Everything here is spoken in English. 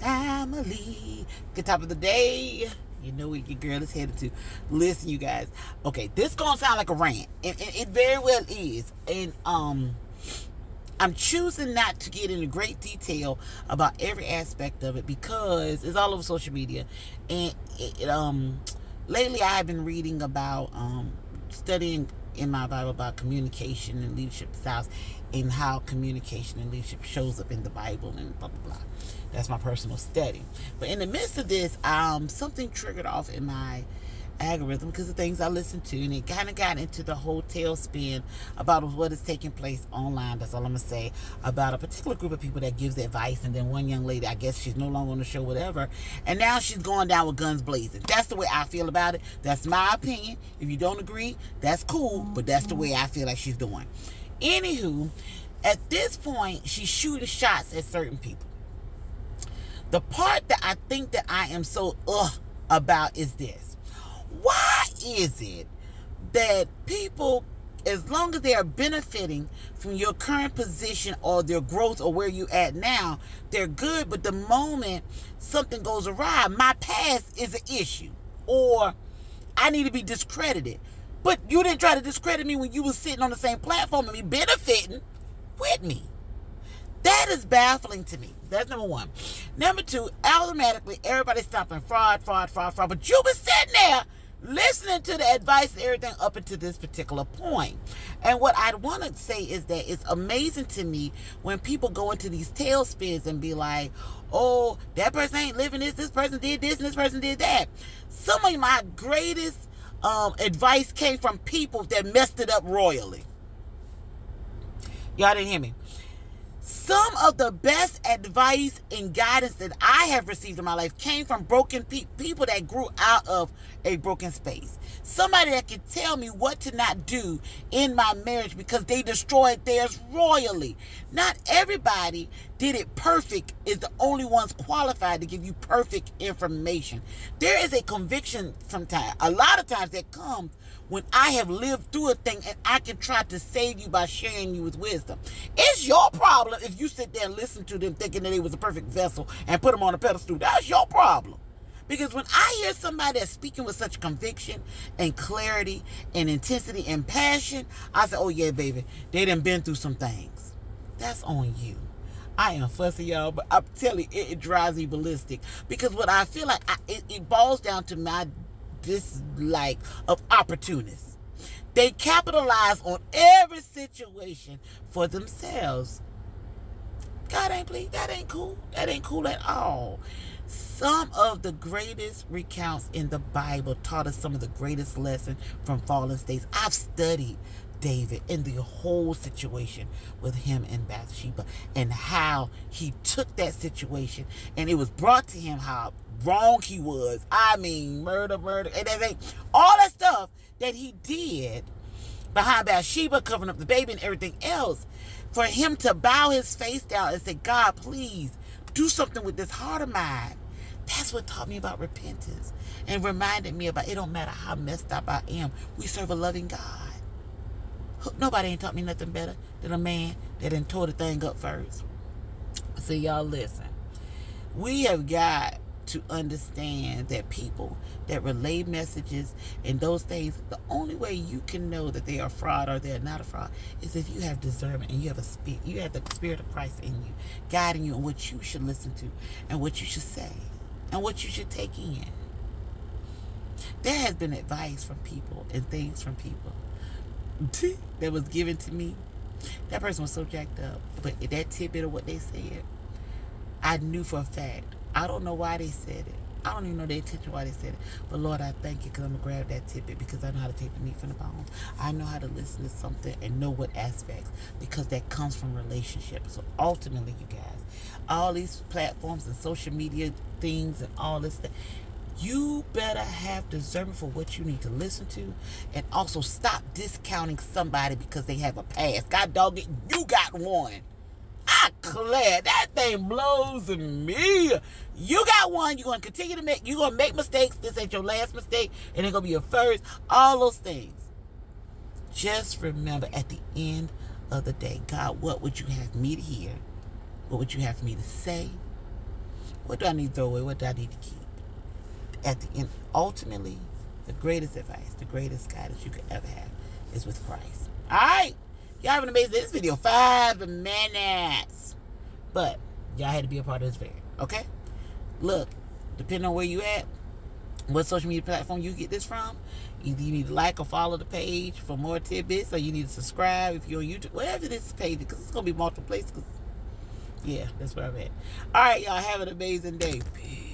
family. Good top of the day. You know where your girl is headed to. Listen, you guys. Okay, this gonna sound like a rant. And it very well is. And I'm choosing not to get into great detail about every aspect of it because it's all over social media. And lately I have been reading about studying in my Bible about communication and leadership styles and how communication and leadership shows up in the Bible and blah, blah, blah. That's my personal study. But in the midst of this, something triggered off in my algorithm because of things I listened to, and it kind of got into the whole tailspin about what is taking place online. That's all I'm going to say about a particular group of people that gives advice, and then one young lady, I guess she's no longer on the show, whatever, and now she's going down with guns blazing. That's the way I feel about it. That's my opinion. If you don't agree, that's cool, but that's the way I feel like she's doing. Anywho, at this point, she's shooting shots at certain people. The part that I think that I am so about is this. Why is it that people, as long as they are benefiting from your current position or their growth or where you at now, they're good, but the moment something goes awry, my past is an issue, or I need to be discredited. But you didn't try to discredit me when you were sitting on the same platform and me benefiting with me. That is baffling to me. That's number one. Number two, automatically everybody's stopping fraud. But you've been sitting there listening to the advice and everything up until this particular point. And what I want to say is that it's amazing to me when people go into these tailspins and be like, oh, that person ain't living this person did this, and this person did that. Some of my greatest advice came from people that messed it up royally. Y'all didn't hear me. Some of the best advice and guidance that I have received in my life came from broken people that grew out of a broken space. Somebody that could tell me what to not do in my marriage because they destroyed theirs royally. Not everybody did it perfect is the only ones qualified to give you perfect information. There is a conviction sometimes, a lot of times, that comes when I have lived through a thing and I can try to save you by sharing you with wisdom. It's your problem if you sit there and listen to them thinking that it was a perfect vessel and put them on a pedestal. That's your problem. Because when I hear somebody that's speaking with such conviction and clarity and intensity and passion, I say, oh yeah, baby, they done been through some things. That's on you. I am fussy, y'all, but I'm telling you, it drives me ballistic. Because what I feel like, it boils down to my dislike of opportunists. They capitalize on every situation for themselves. God ain't pleased. That ain't cool. That ain't cool at all. Some of the greatest recounts in the Bible taught us some of the greatest lessons from fallen states. I've studied David and the whole situation with him and Bathsheba and how he took that situation and it was brought to him how wrong he was. I mean, murder, and everything, all that stuff that he did behind Bathsheba, covering up the baby and everything else, for him to bow his face down and say, God, please do something with this heart of mine. That's what taught me about repentance and reminded me about it don't matter how messed up I am. We serve a loving God. Nobody ain't taught me nothing better than a man that done tore the thing up first. So y'all listen. We have got to understand that people that relay messages and those things, the only way you can know that they are fraud or they're not a fraud is if you have discernment and you have you have the Spirit of Christ in you, guiding you on what you should listen to and what you should say and what you should take in. There has been advice from people and things from people that was given to me. That person was so jacked up, but that tidbit of what they said, I knew for a fact. I don't know why they said it. I don't even know the intention why they said it. But Lord, I thank you because I'm going to grab that tidbit because I know how to take the meat from the bones. I know how to listen to something and know what aspects because that comes from relationships. So ultimately, you guys, all these platforms and social media things and all this stuff, you better have discernment for what you need to listen to and also stop discounting somebody because they have a past. God dog it, you got one. I declare that thing blows me. You got one. You're going to continue to make. You're going to make mistakes. This ain't your last mistake. And it's going to be your first. All those things. Just remember at the end of the day, God, what would you have me to hear? What would you have for me to say? What do I need to throw away? What do I need to keep? At the end, ultimately, the greatest advice, the greatest guidance you could ever have is with Christ. All right? Y'all have an amazing day. This video, 5 minutes. But y'all had to be a part of this video, okay? Look, depending on where you at, what social media platform you get this from, either you need to like or follow the page for more tidbits, or you need to subscribe if you're on YouTube, whatever this page, because it's going to be multiple places. Yeah, that's where I'm at. All right, y'all, have an amazing day. Peace.